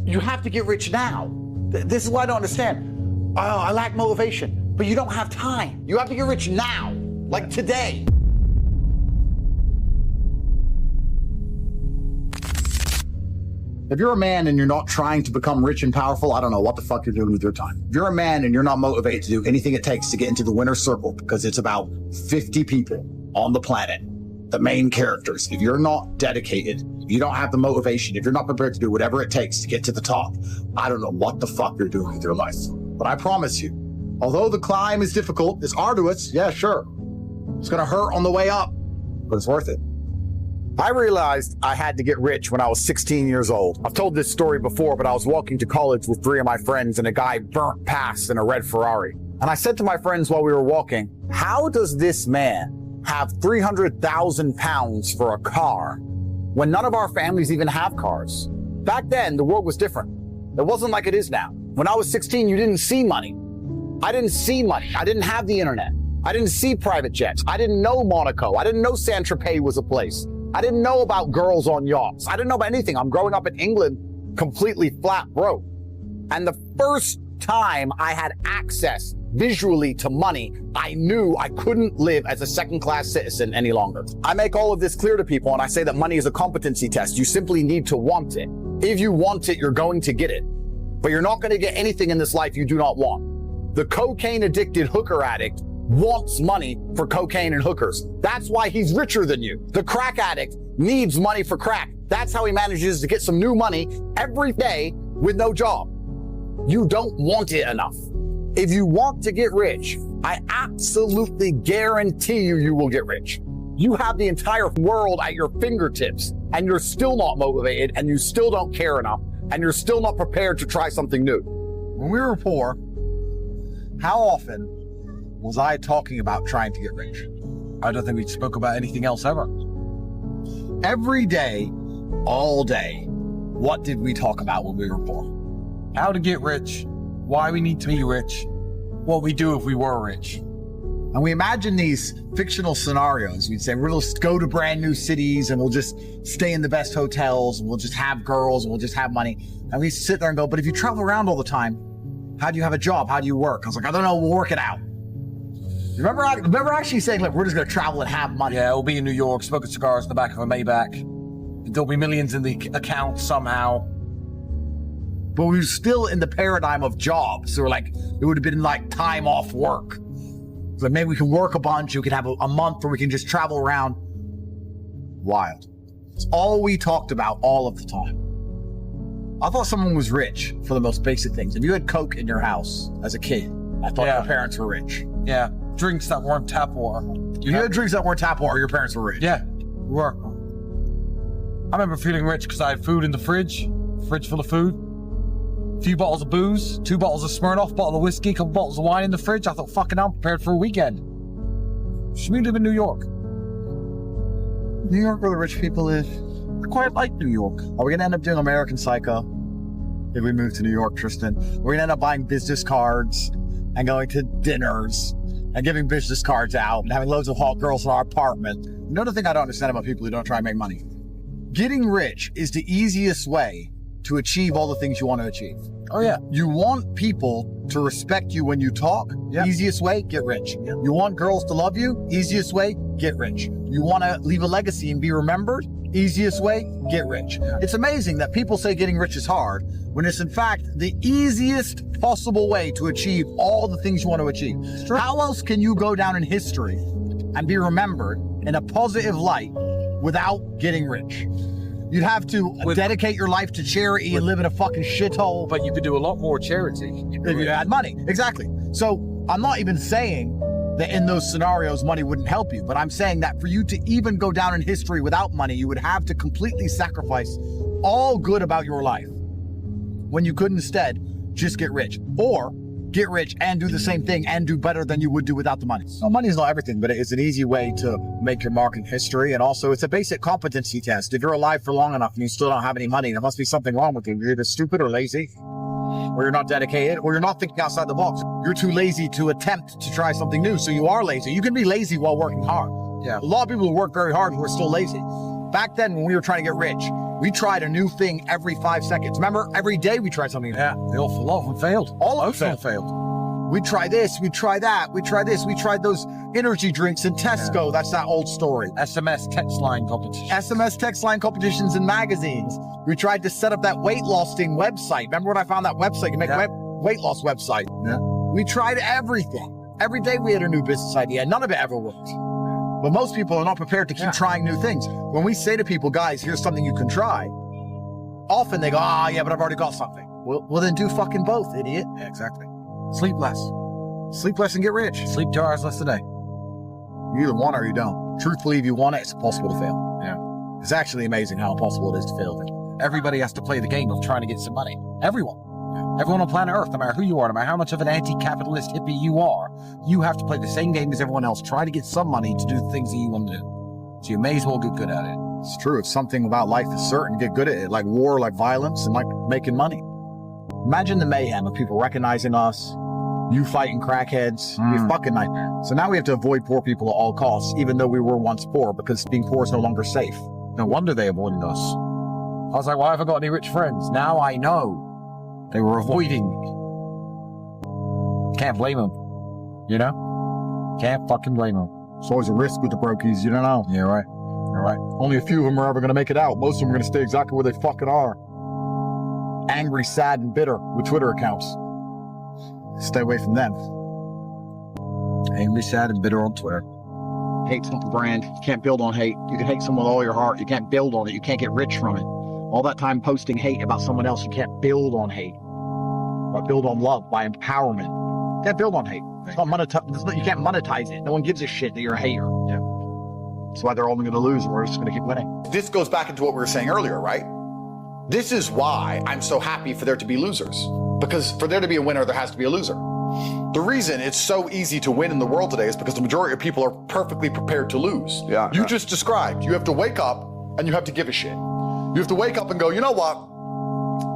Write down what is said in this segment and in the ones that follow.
You have to get rich now. This is what I don't understand. Oh, I lack motivation, but you don't have time. You have to get rich now, like today. If you're a man and you're not trying to become rich and powerful, I don't know what the fuck you're doing with your time. If you're a man and you're not motivated to do anything it takes to get into the winner's circle, because it's about 50 people on the planet, the main characters, if you're not dedicated, if you don't have the motivation, if you're not prepared to do whatever it takes to get to the top, I don't know what the fuck you're doing with your life. But I promise you, although the climb is difficult, it's arduous, yeah, sure. It's gonna hurt on the way up, but it's worth it. I realized I had to get rich when I was 16 years old. I've told this story before, but I was walking to college with 3 of my friends and a guy burnt past in a red Ferrari. And I said to my friends while we were walking, how does this man have 300,000 pounds for a car when none of our families even have cars? Back then, the world was different. It wasn't like it is now. When I was 16, you didn't see money. I didn't see money. I didn't have the internet. I didn't see private jets. I didn't know Monaco. I didn't know Saint-Tropez was a place. I didn't know about girls on yachts. I didn't know about anything. I'm growing up in England completely flat broke. And the first time I had access visually to money, I knew I couldn't live as a second-class citizen any longer. I make all of this clear to people, and I say that money is a competency test. You simply need to want it. If you want it, you're going to get it. But you're not going to get anything in this life you do not want. The cocaine-addicted hooker addict wants money for cocaine and hookers. That's why he's richer than you. The crack addict needs money for crack. That's how he manages to get some new money every day with no job. You don't want it enough. If you want to get rich, I absolutely guarantee you will get rich. You have the entire world at your fingertips and you're still not motivated and you still don't care enough and you're still not prepared to try something new. When we were poor, how often was I talking about trying to get rich? I don't think we spoke about anything else ever. Every day, all day, what did we talk about when we were poor? How to get rich, why we need to be rich, what we do if we were rich. And we imagine these fictional scenarios. We'd say, we'll just go to brand new cities and we'll just stay in the best hotels and we'll just have girls and we'll just have money. And we sit there and go, but if you travel around all the time, how do you have a job? How do you work? I was like, I don't know, we'll work it out. Remember actually saying, like, we're just going to travel and have money. Yeah, we'll be in New York, smoking cigars in the back of a Maybach. There'll be millions in the account somehow. But we were still in the paradigm of jobs. So we're like, it would have been like time off work. So maybe we can work a bunch. We could have a month where we can just travel around. Wild. It's all we talked about all of the time. I thought someone was rich for the most basic things. If you had Coke in your house as a kid, I thought your parents were rich. Yeah. Drinks that weren't tap water. If you had drinks that weren't tap water, your parents were rich. Yeah, were. I remember feeling rich because I had food in the fridge full of food, a few bottles of booze, 2 bottles of Smirnoff, bottle of whiskey, a couple bottles of wine in the fridge. I thought, fucking hell, I'm prepared for a weekend. Should we live in New York? New York where the rich people live. I quite like New York. Are we going to end up doing American Psycho if we move to New York, Tristan? We're going to end up buying business cards and going to dinners and giving business cards out and having loads of hot girls in our apartment. Another thing I don't understand about people who don't try and make money. Getting rich is the easiest way to achieve all the things you want to achieve. Oh yeah. You want people to respect you when you talk. Yep. Easiest way, get rich. Yep. You want girls to love you. Easiest way, get rich. You want to leave a legacy and be remembered. Easiest way, get rich. It's amazing that people say getting rich is hard when it's in fact the easiest possible way to achieve all the things you want to achieve. How else can you go down in history and be remembered in a positive light without getting rich? You'd have to dedicate your life to charity and live in a fucking shithole. But you could do a lot more charity if you had money. Exactly. So I'm not even saying that in those scenarios money wouldn't help you, but I'm saying that for you to even go down in history without money, you would have to completely sacrifice all good about your life when you could instead just get rich, or get rich and do the same thing and do better than you would do without the money. So money is not everything, but it's an easy way to make your mark in history. And also it's a basic competency test. If you're alive for long enough and you still don't have any money, there must be something wrong with you. You're either stupid or lazy, or you're not dedicated, or you're not thinking outside the box. You're too lazy to attempt to try something new, so you are lazy. You can be lazy while working hard. Yeah. A lot of people who work very hard who are still lazy. Back then, when we were trying to get rich, We tried a new thing every 5 seconds. Remember, every day we tried something. Yeah, a lot of them failed. All of them failed. We try this, we try that, we try this. We tried those energy drinks in Tesco. Yeah. That's that old story. SMS text line competitions. SMS text line competitions in magazines. We tried to set up that weight loss thing website. Remember when I found that website? You make weight loss website. Yeah. We tried everything. Every day we had a new business idea. None of it ever worked. But most people are not prepared to keep trying new things. When we say to people, guys, here's something you can try, often they go, yeah, but I've already got something. Well, then do fucking both, idiot. Yeah, exactly. Sleep less. Sleep less and get rich. Sleep 2 hours less a day. You either want it or you don't. Truthfully, if you want it, it's impossible to fail. Yeah. It's actually amazing how impossible it is to fail. Everybody has to play the game of trying to get some money. Everyone. Yeah. Everyone on planet Earth, no matter who you are, no matter how much of an anti-capitalist hippie you are, you have to play the same game as everyone else. Try to get some money to do the things that you want to do. So you may as well get good at it. It's true. If something about life is certain, get good at it. Like war, like violence, and like making money. Imagine the mayhem of people recognizing us, you fighting crackheads, you fucking nightmare. So now we have to avoid poor people at all costs, even though we were once poor, because being poor is no longer safe. No wonder they avoided us. I was like, well, I haven't got any rich friends. Now I know they were avoiding me. Can't blame them. You know? Can't fucking blame them. It's always a risk with the brokies, you don't know. Yeah, right. You're right. Only a few of them are ever going to make it out. Most of them are going to stay exactly where they fucking are. Angry, sad, and bitter with Twitter accounts. Stay away from them. Angry, sad, and bitter on Twitter. Hate's not the brand. You can't build on hate. You can hate someone with all your heart. You can't build on it. You can't get rich from it. All that time posting hate about someone else, you can't build on hate. But build on love, by empowerment. You can't build on hate. It's not you can't monetize it. No one gives a shit that you're a hater. Yeah. That's why they're only going to lose, and we're just going to keep winning. This goes back into what we were saying earlier, right? This is why I'm so happy for there to be losers. Because for there to be a winner, there has to be a loser. The reason it's so easy to win in the world today is because the majority of people are perfectly prepared to lose. Yeah. You just described, you have to wake up and you have to give a shit. You have to wake up and go, you know what?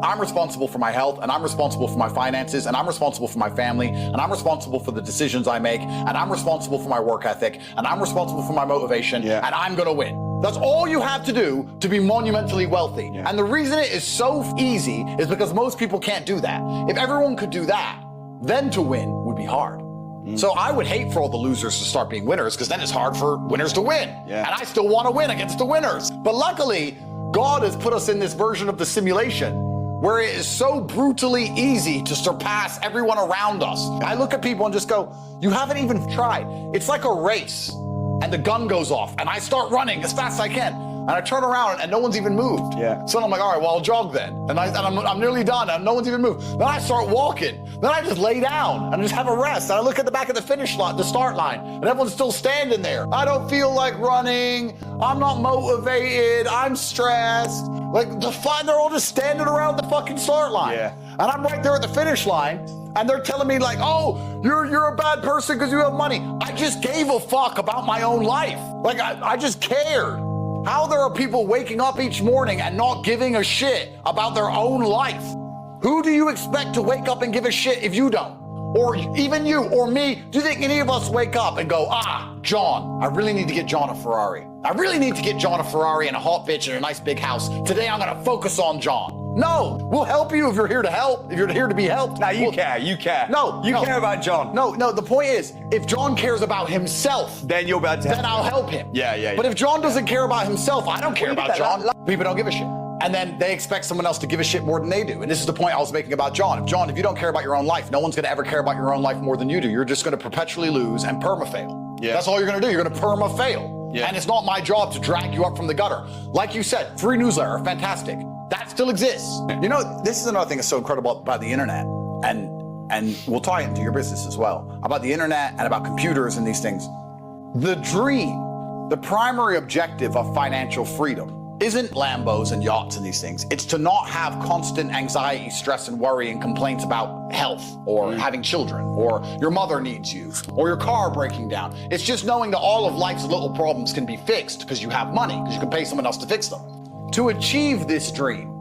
I'm responsible for my health, and I'm responsible for my finances, and I'm responsible for my family, and I'm responsible for the decisions I make, and I'm responsible for my work ethic, and I'm responsible for my motivation, and I'm gonna win. That's all you have to do to be monumentally wealthy. Yeah. And the reason it is so easy is because most people can't do that. If everyone could do that, then to win would be hard. So I would hate for all the losers to start being winners, because then it's hard for winners to win. Yeah. And I still want to win against the winners. But luckily, God has put us in this version of the simulation where it is so brutally easy to surpass everyone around us. I look at people and just go, you haven't even tried. It's like a race, and the gun goes off, and I start running as fast as I can, and I turn around and no one's even moved. Yeah. So I'm like, all right, well, I'll jog then. And I'm nearly done, and no one's even moved. Then I start walking. Then I just lay down and just have a rest. And I look at the back of the finish line, the start line, and everyone's still standing there. I don't feel like running. I'm not motivated. I'm stressed. Like, they're all just standing around the fucking start line. Yeah. And I'm right there at the finish line, and they're telling me like, oh, you're a bad person because you have money. I just gave a fuck about my own life. Like, I just cared. How there are people waking up each morning and not giving a shit about their own life. Who do you expect to wake up and give a shit if you don't? Or even you or me, do you think any of us wake up and go, John, I really need to get John a Ferrari. I really need to get John a Ferrari and a hot bitch and a nice big house. Today I'm gonna focus on John. No, we'll help you if you're here to help, if you're here to be helped. Now you care. No, you care about John. No, the point is, if John cares about himself, then you're about to then I'll help him. Yeah. But if John doesn't care about himself, I don't care about John. People don't give a shit. And then they expect someone else to give a shit more than they do. And this is the point I was making about John. If you don't care about your own life, no one's gonna ever care about your own life more than you do. You're just gonna perpetually lose and perma-fail. Yeah. That's all you're gonna do. You're gonna perma-fail. Yeah. And it's not my job to drag you up from the gutter. Like you said, free newsletter, fantastic. That still exists. You know, this is another thing that's so incredible about the internet, and we'll tie it into your business as well, about the internet and about computers and these things. The dream, the primary objective of financial freedom isn't Lambos and yachts and these things. It's to not have constant anxiety, stress, and worry and complaints about health or having children or your mother needs you or your car breaking down. It's just knowing that all of life's little problems can be fixed because you have money, because you can pay someone else to fix them. To achieve this dream,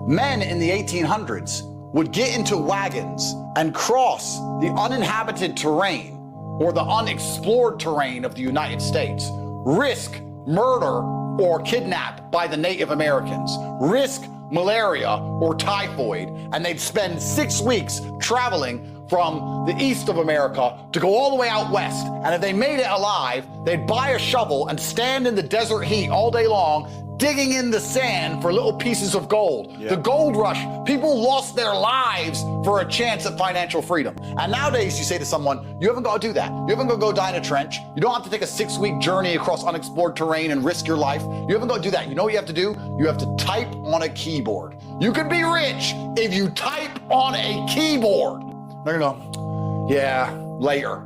men in the 1800s would get into wagons and cross the uninhabited terrain or the unexplored terrain of the United States, risk murder, or kidnapped by the Native Americans, risk malaria or typhoid, and they'd spend 6 weeks traveling from the east of America to go all the way out west. And if they made it alive, they'd buy a shovel and stand in the desert heat all day long, digging in the sand for little pieces of gold. The gold rush, people lost their lives for a chance at financial freedom. And nowadays you say to someone, you haven't got to do that. You haven't got to go die in a trench. You don't have to take a 6-week journey across unexplored terrain and risk your life. You haven't got to do that. You know what you have to do? You have to type on a keyboard. You can be rich if you type on a keyboard. They're gonna go, yeah, later.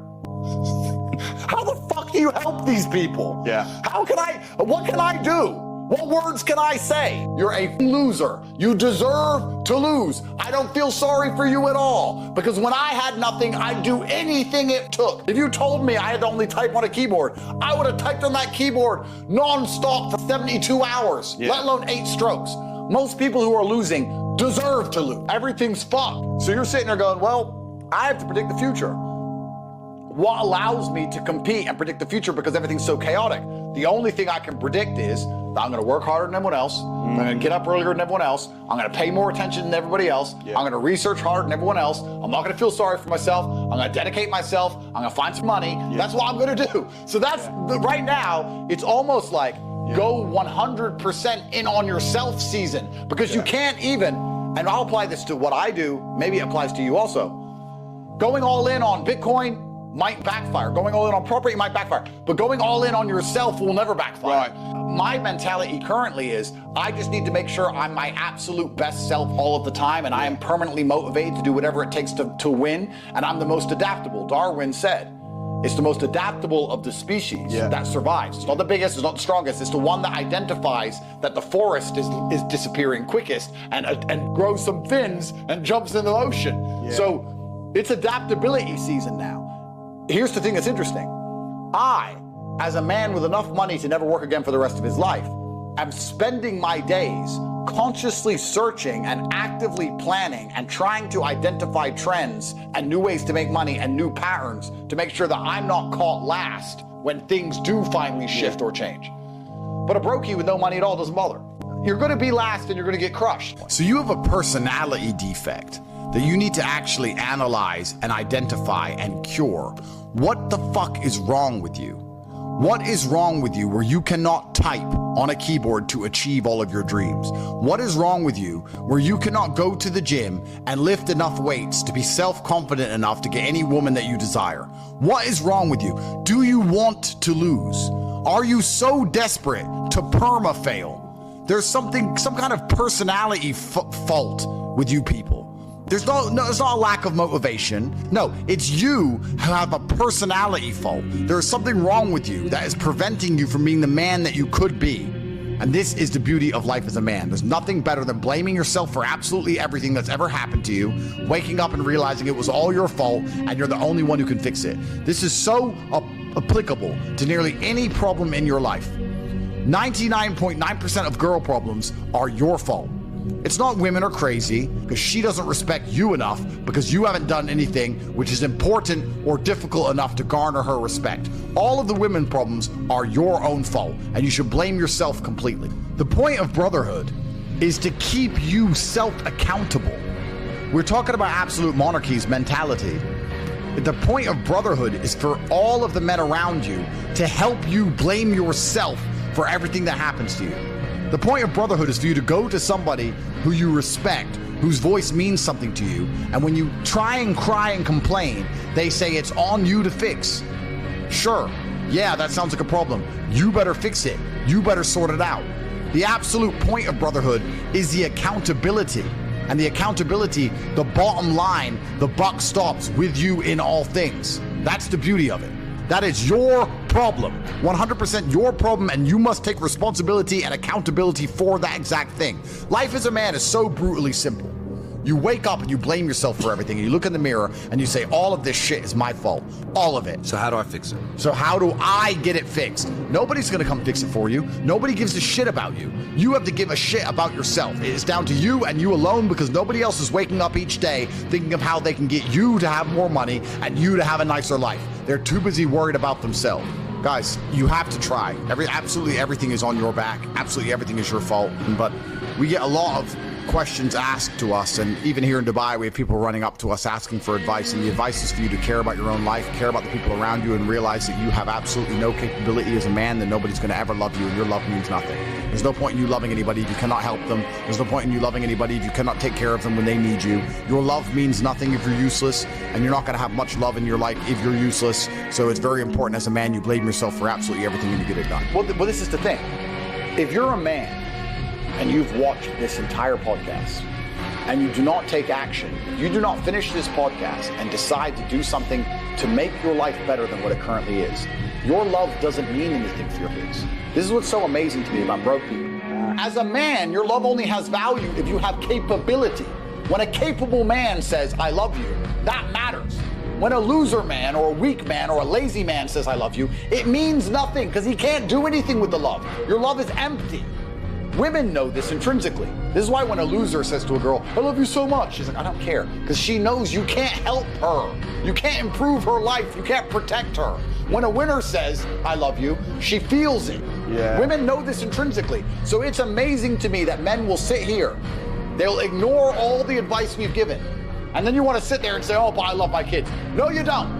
How the fuck do you help these people? What can I do? What words can I say? You're a loser. You deserve to lose. I don't feel sorry for you at all, because when I had nothing, I'd do anything it took. If you told me I had to only type on a keyboard, I would have typed on that keyboard non-stop for 72 hours, let alone 8 strokes. Most people who are losing deserve to lose. Everything's fucked. So you're sitting there going, well, I have to predict the future. What allows me to compete and predict the future, because everything's so chaotic? The only thing I can predict is that I'm gonna work harder than everyone else, I'm gonna get up earlier than everyone else, I'm gonna pay more attention than everybody else, I'm gonna research harder than everyone else, I'm not gonna feel sorry for myself, I'm gonna dedicate myself, I'm gonna find some money, that's what I'm gonna do. So that's, right now, it's almost like go 100% in on yourself season, because you can't even, and I'll apply this to what I do, maybe it applies to you also. Going all in on Bitcoin might backfire. Going all in on property might backfire. But going all in on yourself will never backfire. My mentality currently is I just need to make sure I'm my absolute best self all of the time, and I am permanently motivated to do whatever it takes to win, and I'm the most adaptable. Darwin said it's the most adaptable of the species that survives. It's not the biggest, it's not the strongest, it's the one that identifies that the forest is disappearing quickest and grows some fins and jumps in the ocean. So it's adaptability season now. Here's the thing that's interesting. I, as a man with enough money to never work again for the rest of his life, am spending my days consciously searching and actively planning and trying to identify trends and new ways to make money and new patterns to make sure that I'm not caught last when things do finally shift or change. But a brokey with no money at all doesn't bother. You're gonna be last and you're gonna get crushed. So you have a personality defect that you need to actually analyze and identify and cure. What the fuck is wrong with you? What is wrong with you where you cannot type on a keyboard to achieve all of your dreams? What is wrong with you where you cannot go to the gym and lift enough weights to be self-confident enough to get any woman that you desire? What is wrong with you? Do you want to lose? Are you so desperate to perma-fail? There's some kind of personality fault with you people. There's not a lack of motivation. No, it's you who have a personality fault. There is something wrong with you that is preventing you from being the man that you could be. And this is the beauty of life as a man. There's nothing better than blaming yourself for absolutely everything that's ever happened to you, waking up and realizing it was all your fault and you're the only one who can fix it. This is so applicable to nearly any problem in your life. 99.9% of girl problems are your fault. It's not women are crazy because she doesn't respect you enough because you haven't done anything which is important or difficult enough to garner her respect. All of the women problems are your own fault, and you should blame yourself completely. The point of brotherhood is to keep you self-accountable. We're talking about absolute monarchy's mentality. The point of brotherhood is for all of the men around you to help you blame yourself for everything that happens to you. The point of brotherhood is for you to go to somebody who you respect, whose voice means something to you, and when you try and cry and complain, they say it's on you to fix. Sure, yeah, that sounds like a problem. You better fix it. You better sort it out. The absolute point of brotherhood is the accountability. And the accountability, the bottom line, the buck stops with you in all things. That's the beauty of it. That is your problem, 100% your problem, and you must take responsibility and accountability for that exact thing. Life as a man is so brutally simple. You wake up and you blame yourself for everything, and you look in the mirror and you say, all of this shit is my fault, all of it. So how do I fix it? So how do I get it fixed? Nobody's gonna come fix it for you. Nobody gives a shit about you. You have to give a shit about yourself. It is down to you and you alone, because nobody else is waking up each day thinking of how they can get you to have more money and you to have a nicer life. They're too busy worried about themselves. Guys, you have to try. Absolutely everything is on your back. Absolutely everything is your fault. But we get a lot of questions asked to us, and even here in Dubai we have people running up to us asking for advice, and the advice is for you to care about your own life, care about the people around you, and realize that you have absolutely no capability as a man, that nobody's going to ever love you, and your love means nothing. There's no point in you loving anybody if you cannot help them. There's no point in you loving anybody if you cannot take care of them when they need you. Your love means nothing if you're useless, and you're not going to have much love in your life if you're useless. So it's very important as a man you blame yourself for absolutely everything and you get it done. Well, this is the thing. If you're a man and you've watched this entire podcast and you do not take action, you do not finish this podcast and decide to do something to make your life better than what it currently is, your love doesn't mean anything for your kids. This is what's so amazing to me about broke people. As a man, your love only has value if you have capability. When a capable man says, I love you, that matters. When a loser man or a weak man or a lazy man says, I love you, it means nothing because he can't do anything with the love. Your love is empty. Women know this intrinsically. This is why when a loser says to a girl, I love you so much, she's like, I don't care, because she knows you can't help her. You can't improve her life. You can't protect her. When a winner says, I love you, she feels it. Yeah. Women know this intrinsically. So it's amazing to me that men will sit here, they'll ignore all the advice we've given, and then you want to sit there and say, oh, but I love my kids. No, you don't.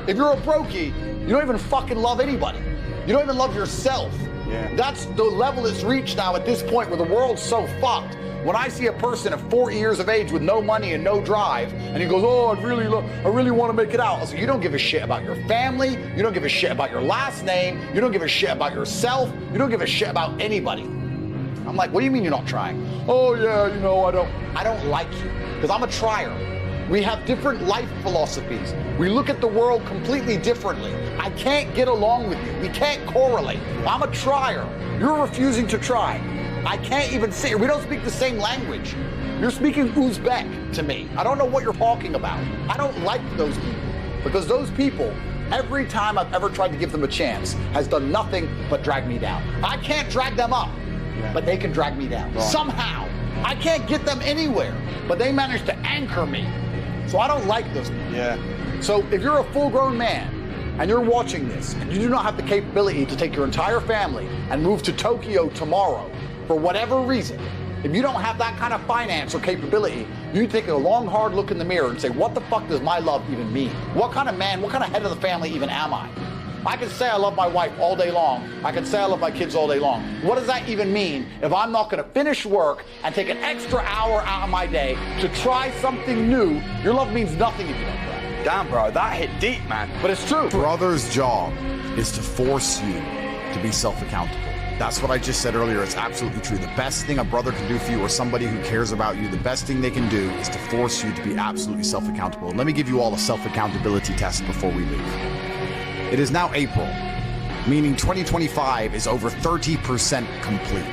If you're a brokey, you don't even fucking love anybody. You don't even love yourself. Yeah. That's the level it's reached now at this point where the world's so fucked. When I see a person at 40 years of age with no money and no drive, and he goes, oh, I really want to make it out. I say, you don't give a shit about your family. You don't give a shit about your last name. You don't give a shit about yourself. You don't give a shit about anybody. I'm like, what do you mean you're not trying? Oh yeah, I don't like you, because I'm a trier. We have different life philosophies. We look at the world completely differently. I can't get along with you. We can't correlate. I'm a trier. You're refusing to try. I can't even see it. We don't speak the same language. You're speaking Uzbek to me. I don't know what you're talking about. I don't like those people, because those people, every time I've ever tried to give them a chance, has done nothing but drag me down. I can't drag them up, but they can drag me down. Right. Somehow. I can't get them anywhere, but they manage to anchor me. So I don't like those people. Yeah. So if you're a full-grown man and you're watching this and you do not have the capability to take your entire family and move to Tokyo tomorrow for whatever reason, if you don't have that kind of finance or capability, you need to take a long, hard look in the mirror and say, what the fuck does my love even mean? What kind of man, what kind of head of the family even am I? I can say I love my wife all day long. I can say I love my kids all day long. What does that even mean if I'm not going to finish work and take an extra hour out of my day to try something new? Your love means nothing if you don't try. Damn, bro, that hit deep, man. But it's true. Brother's job is to force you to be self-accountable. That's what I just said earlier. It's absolutely true. The best thing a brother can do for you, or somebody who cares about you, the best thing they can do is to force you to be absolutely self-accountable. And let me give you all a self-accountability test before we leave. It is now April, meaning 2025 is over 30% complete.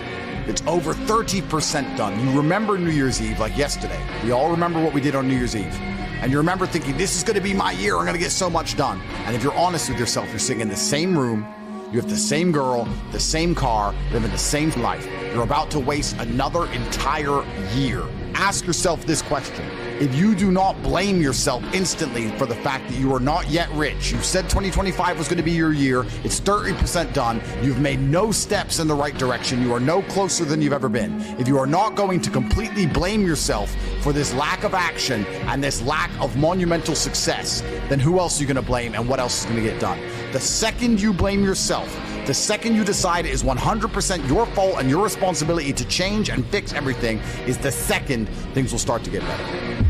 It's over 30% done. You remember New Year's Eve like yesterday. We all remember what we did on New Year's Eve. And you remember thinking, this is going to be my year. I'm going to get so much done. And if you're honest with yourself, you're sitting in the same room. You have the same girl, the same car, living the same life. You're about to waste another entire year. Ask yourself this question. If you do not blame yourself instantly for the fact that you are not yet rich, you said 2025 was going to be your year, it's 30% done, you've made no steps in the right direction, you are no closer than you've ever been. If you are not going to completely blame yourself for this lack of action and this lack of monumental success, then who else are you going to blame and what else is going to get done? The second you blame yourself, the second you decide it is 100% your fault and your responsibility to change and fix everything, is the second things will start to get better.